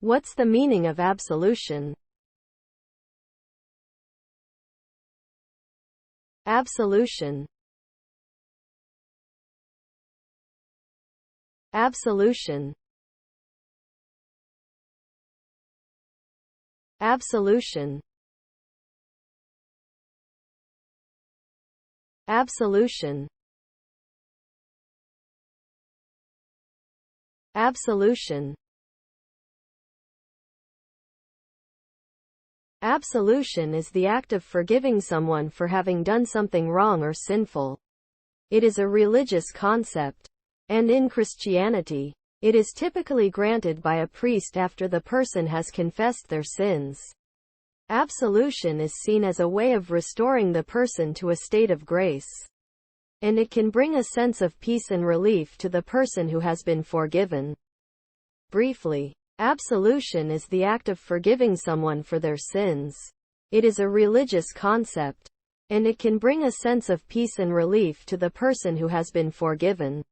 What's the meaning of absolution? Absolution. Absolution. Absolution. Absolution. Absolution. Absolution is the act of forgiving someone for having done something wrong or sinful. It is a religious concept, and in Christianity, it is typically granted by a priest after the person has confessed their sins. Absolution is seen as a way of restoring the person to a state of grace, and it can bring a sense of peace and relief to the person who has been forgiven. Briefly, absolution is the act of forgiving someone for their sins. It is a religious concept, and it can bring a sense of peace and relief to the person who has been forgiven.